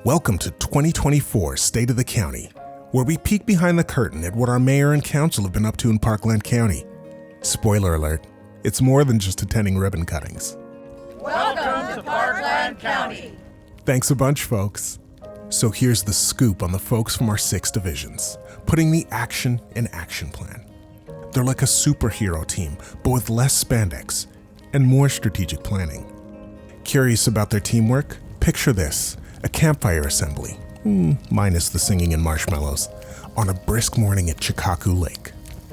Welcome to 2024 State of the County, where we peek behind the curtain at what our mayor and council have been up to in Parkland County. Spoiler alert, it's more than just attending ribbon cuttings. Welcome to Parkland County. Thanks a bunch, folks. So here's the scoop on the folks from our 6 divisions, putting the action in action plan. They're like a superhero team, but with less spandex and more strategic planning. Curious about their teamwork? Picture this. A campfire assembly, minus the singing and marshmallows, on a brisk morning at Chikaku Lake.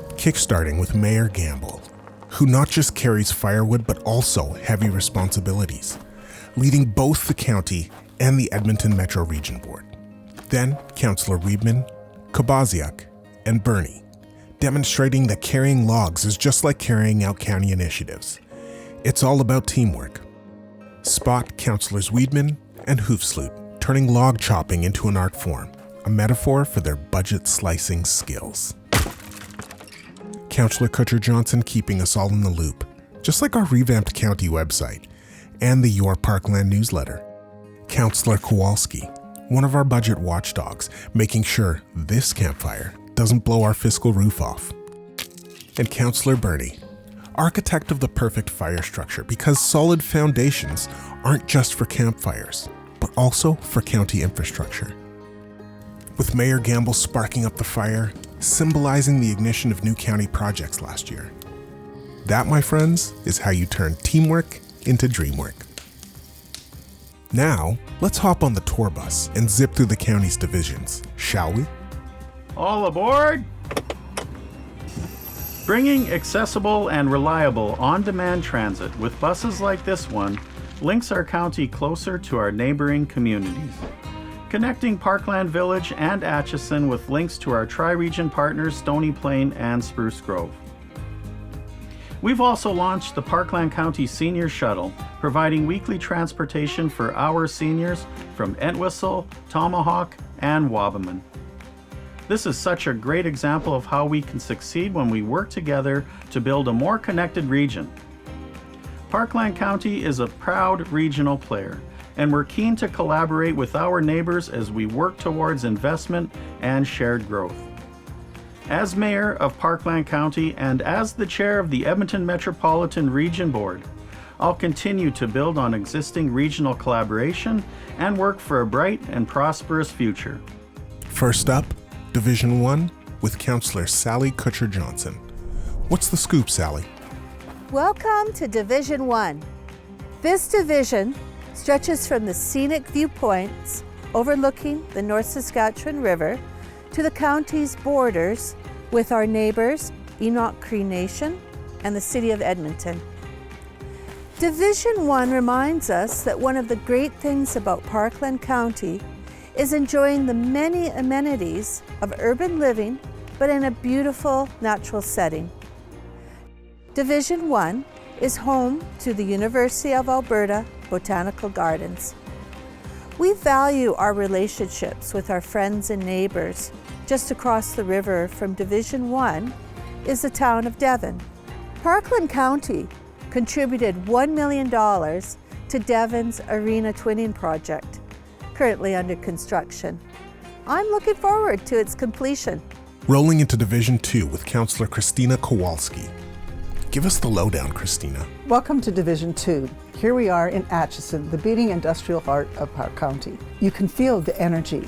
Kickstarting with Mayor Gamble, who not just carries firewood but also heavy responsibilities, leading both the county and the Edmonton Metro Region Board. Then Councillor Riebman, Kobaziak, and Bernie, demonstrating that carrying logs is just like carrying out county initiatives. It's all about teamwork. Spot Councillors Weedman and Hoofsloot, turning log chopping into an art form, a metaphor for their budget slicing skills. Councillor Kutcher-Johnson keeping us all in the loop, just like our revamped county website and the Your Parkland newsletter. Councillor Kowalski, one of our budget watchdogs, making sure this campfire doesn't blow our fiscal roof off. And Councillor Bernie, architect of the perfect fire structure, because solid foundations aren't just for campfires, but also for county infrastructure. With Mayor Gamble sparking up the fire, symbolizing the ignition of new county projects last year. That, my friends, is how you turn teamwork into dreamwork. Now, let's hop on the tour bus and zip through the county's divisions, shall we? All aboard! Bringing accessible and reliable on-demand transit with buses like this one links our county closer to our neighboring communities, connecting Parkland Village and Atchison with links to our tri-region partners Stony Plain and Spruce Grove. We've also launched the Parkland County Senior Shuttle, providing weekly transportation for our seniors from Entwistle, Tomahawk, and Wabamun. This is such a great example of how we can succeed when we work together to build a more connected region. Parkland County is a proud regional player, and we're keen to collaborate with our neighbors as we work towards investment and shared growth. As Mayor of Parkland County and as the Chair of the Edmonton Metropolitan Region Board, I'll continue to build on existing regional collaboration and work for a bright and prosperous future. First up, Division 1 with Councillor Sally Kutcher-Johnson. What's the scoop, Sally? Welcome to Division 1. This division stretches from the scenic viewpoints overlooking the North Saskatchewan River to the county's borders with our neighbors, Enoch Cree Nation and the City of Edmonton. Division 1 reminds us that one of the great things about Parkland County is enjoying the many amenities of urban living, but in a beautiful natural setting. Division 1 is home to the University of Alberta Botanical Gardens. We value our relationships with our friends and neighbors. Just across the river from Division 1 is the town of Devon. Parkland County contributed $1 million to Devon's Arena Twinning project, currently under construction. I'm looking forward to its completion. Rolling into Division 2 with Councillor Christina Kowalski. Give us the lowdown, Christina. Welcome to Division 2. Here we are in Atchison, the beating industrial heart of Park County. You can feel the energy.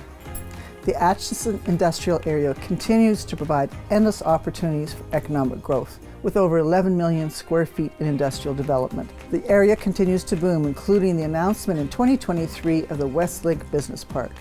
The Atchison industrial area continues to provide endless opportunities for economic growth, with over 11 million square feet in industrial development. The area continues to boom, including the announcement in 2023 of the Westlink Business Park.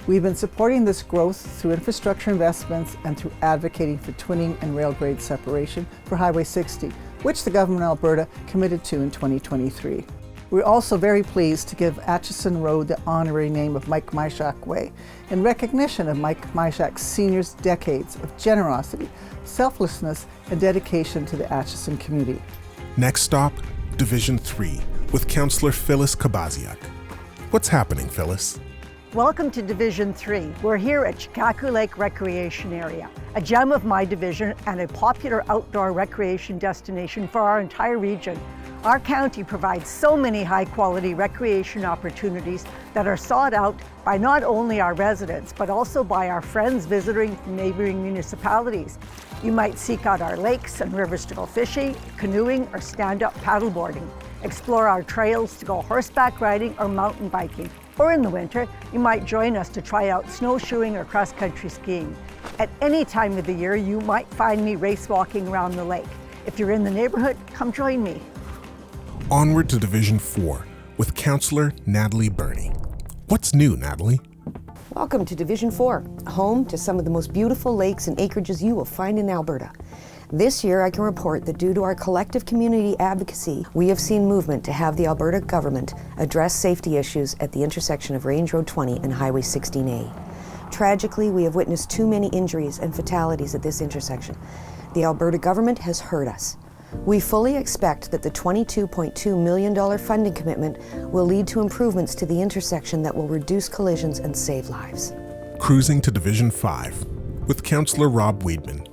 We've been supporting this growth through infrastructure investments and through advocating for twinning and rail grade separation for Highway 60, which the Government of Alberta committed to in 2023. We're also very pleased to give Atchison Road the honorary name of Mike Myshak Way in recognition of Mike Myshak Sr.'s decades of generosity, selflessness, and dedication to the Atchison community. Next stop, Division 3 with Councillor Phyllis Kobaziak. What's happening, Phyllis? Welcome to Division 3. We're here at Chikaku Lake Recreation Area, a gem of my division and a popular outdoor recreation destination for our entire region. Our county provides so many high-quality recreation opportunities that are sought out by not only our residents, but also by our friends visiting from neighboring municipalities. You might seek out our lakes and rivers to go fishing, canoeing, or stand-up paddleboarding. Explore our trails to go horseback riding or mountain biking. Or in the winter, you might join us to try out snowshoeing or cross-country skiing. At any time of the year, you might find me race walking around the lake. If you're in the neighborhood, come join me. Onward to Division 4 with Councillor Natalie Burney. What's new, Natalie? Welcome to Division 4, home to some of the most beautiful lakes and acreages you will find in Alberta. This year, I can report that due to our collective community advocacy, we have seen movement to have the Alberta government address safety issues at the intersection of Range Road 20 and Highway 16A. Tragically, we have witnessed too many injuries and fatalities at this intersection. The Alberta government has heard us. We fully expect that the $22.2 million funding commitment will lead to improvements to the intersection that will reduce collisions and save lives. Cruising to Division 5 with Councillor Rob Weedman.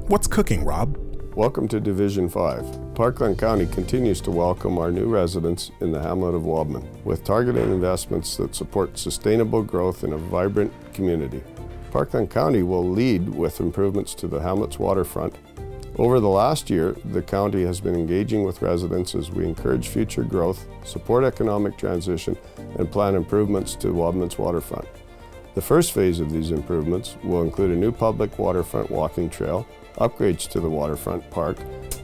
What's cooking, Rob? Welcome to Division 5. Parkland County continues to welcome our new residents in the hamlet of Wildman with targeted investments that support sustainable growth in a vibrant community. Parkland County will lead with improvements to the hamlet's waterfront. Over the last year, the county has been engaging with residents as we encourage future growth, support economic transition, and plan improvements to Wildman's waterfront. The first phase of these improvements will include a new public waterfront walking trail, upgrades to the waterfront park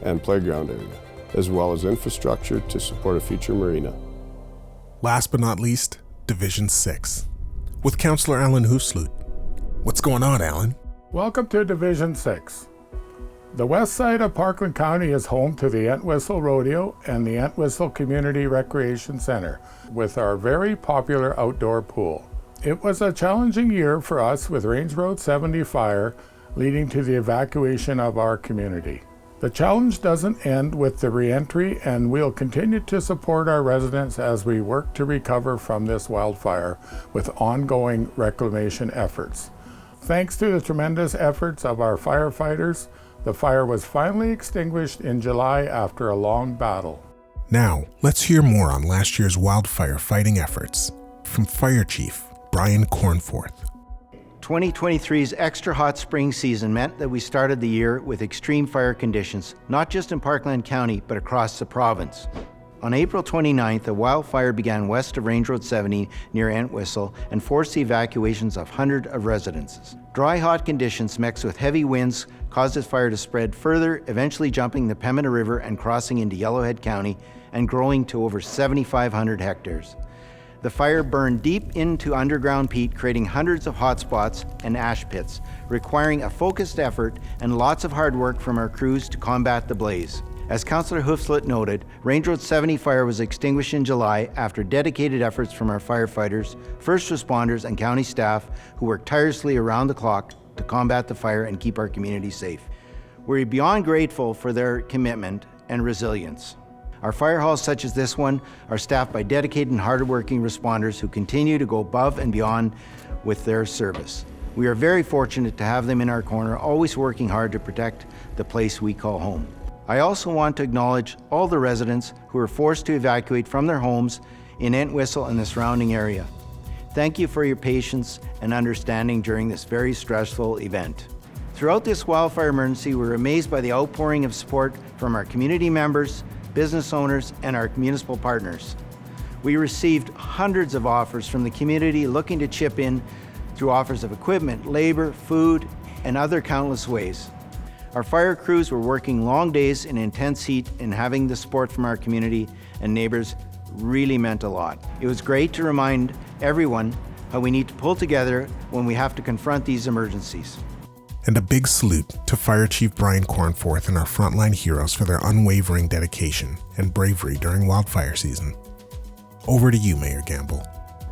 and playground area, as well as infrastructure to support a future marina. Last but not least, Division 6 with Councillor Alan Hoofsloot. What's going on, Alan? Welcome to Division 6. The west side of Parkland County is home to the Entwistle Rodeo and the Entwistle Community Recreation Center, with our very popular outdoor pool. It was a challenging year for us with Range Road 70 fire, leading to the evacuation of our community. The challenge doesn't end with the re-entry, and we'll continue to support our residents as we work to recover from this wildfire with ongoing reclamation efforts. Thanks to the tremendous efforts of our firefighters, the fire was finally extinguished in July after a long battle. Now, let's hear more on last year's wildfire fighting efforts from Fire Chief Brian Cornforth. 2023's extra hot spring season meant that we started the year with extreme fire conditions, not just in Parkland County, but across the province. On April 29th, a wildfire began west of Range Road 70 near Entwistle and forced the evacuations of hundreds of residences. Dry, hot conditions mixed with heavy winds caused the fire to spread further, eventually jumping the Pembina River and crossing into Yellowhead County and growing to over 7,500 hectares. The fire burned deep into underground peat, creating hundreds of hot spots and ash pits, requiring a focused effort and lots of hard work from our crews to combat the blaze. As Councillor Hoofsloot noted, Range Road 70 fire was extinguished in July after dedicated efforts from our firefighters, first responders, and county staff who worked tirelessly around the clock to combat the fire and keep our community safe. We're beyond grateful for their commitment and resilience. Our fire halls such as this one are staffed by dedicated and hardworking responders who continue to go above and beyond with their service. We are very fortunate to have them in our corner, always working hard to protect the place we call home. I also want to acknowledge all the residents who were forced to evacuate from their homes in Entwistle and the surrounding area. Thank you for your patience and understanding during this very stressful event. Throughout this wildfire emergency, we were amazed by the outpouring of support from our community members, business owners, and our municipal partners. We received hundreds of offers from the community looking to chip in through offers of equipment, labor, food, and other countless ways. Our fire crews were working long days in intense heat, and having the support from our community and neighbors really meant a lot. It was great to remind everyone how we need to pull together when we have to confront these emergencies. And a big salute to Fire Chief Brian Cornforth and our frontline heroes for their unwavering dedication and bravery during wildfire season. Over to you, Mayor Gamble.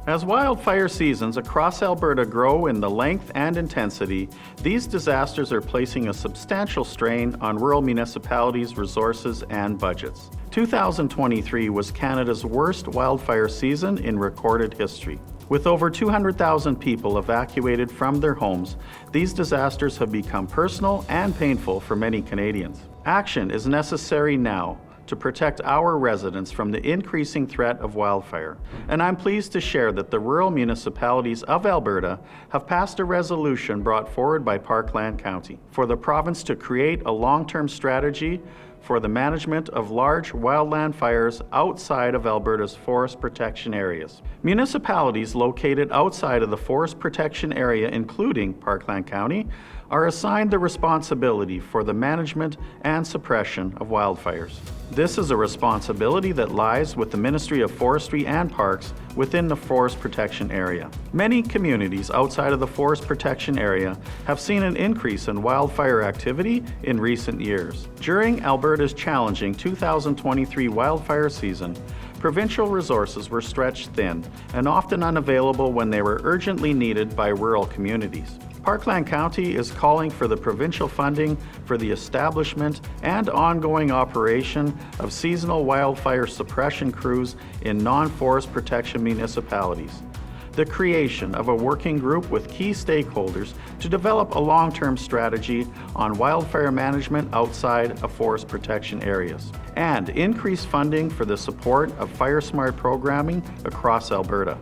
As wildfire seasons across Alberta grow in the length and intensity, these disasters are placing a substantial strain on rural municipalities' resources and budgets. 2023 was Canada's worst wildfire season in recorded history. With over 200,000 people evacuated from their homes, these disasters have become personal and painful for many Canadians. Action is necessary now to protect our residents from the increasing threat of wildfire. And I'm pleased to share that the rural municipalities of Alberta have passed a resolution brought forward by Parkland County for the province to create a long-term strategy for the management of large wildland fires outside of Alberta's forest protection areas. Municipalities located outside of the forest protection area, including Parkland County, are assigned the responsibility for the management and suppression of wildfires. This is a responsibility that lies with the Ministry of Forestry and Parks within the forest protection area. Many communities outside of the forest protection area have seen an increase in wildfire activity in recent years. During Alberta's challenging 2023 wildfire season, provincial resources were stretched thin and often unavailable when they were urgently needed by rural communities. Parkland County is calling for the provincial funding for the establishment and ongoing operation of seasonal wildfire suppression crews in non-forest protection municipalities, the creation of a working group with key stakeholders to develop a long-term strategy on wildfire management outside of forest protection areas, and increased funding for the support of fire-smart programming across Alberta.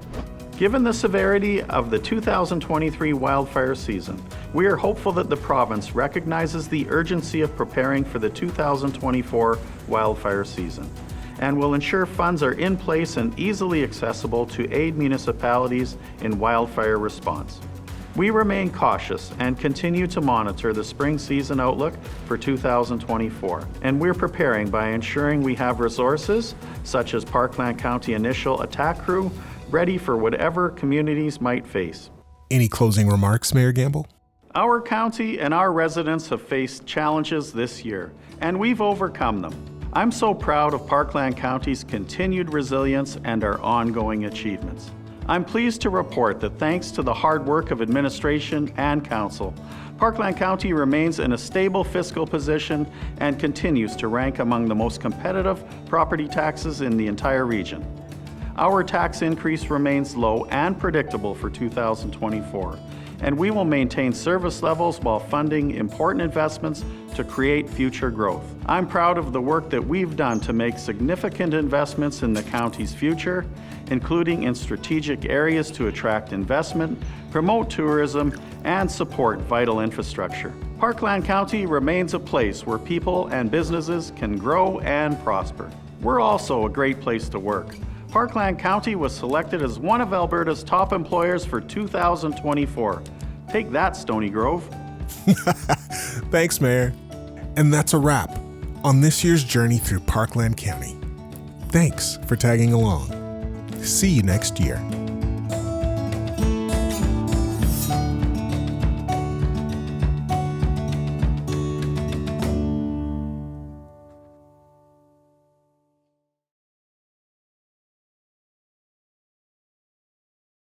Given the severity of the 2023 wildfire season, we are hopeful that the province recognizes the urgency of preparing for the 2024 wildfire season and will ensure funds are in place and easily accessible to aid municipalities in wildfire response. We remain cautious and continue to monitor the spring season outlook for 2024, and we're preparing by ensuring we have resources such as Parkland County Initial Attack Crew ready for whatever communities might face. Any closing remarks, Mayor Gamble? Our county and our residents have faced challenges this year, and we've overcome them. I'm so proud of Parkland County's continued resilience and our ongoing achievements. I'm pleased to report that thanks to the hard work of administration and council, Parkland County remains in a stable fiscal position and continues to rank among the most competitive property taxes in the entire region. Our tax increase remains low and predictable for 2024, and we will maintain service levels while funding important investments to create future growth. I'm proud of the work that we've done to make significant investments in the county's future, including in strategic areas to attract investment, promote tourism, and support vital infrastructure. Parkland County remains a place where people and businesses can grow and prosper. We're also a great place to work. Parkland County was selected as one of Alberta's top employers for 2024. Take that, Stony Grove. Thanks, Mayor. And that's a wrap on this year's journey through Parkland County. Thanks for tagging along. See you next year.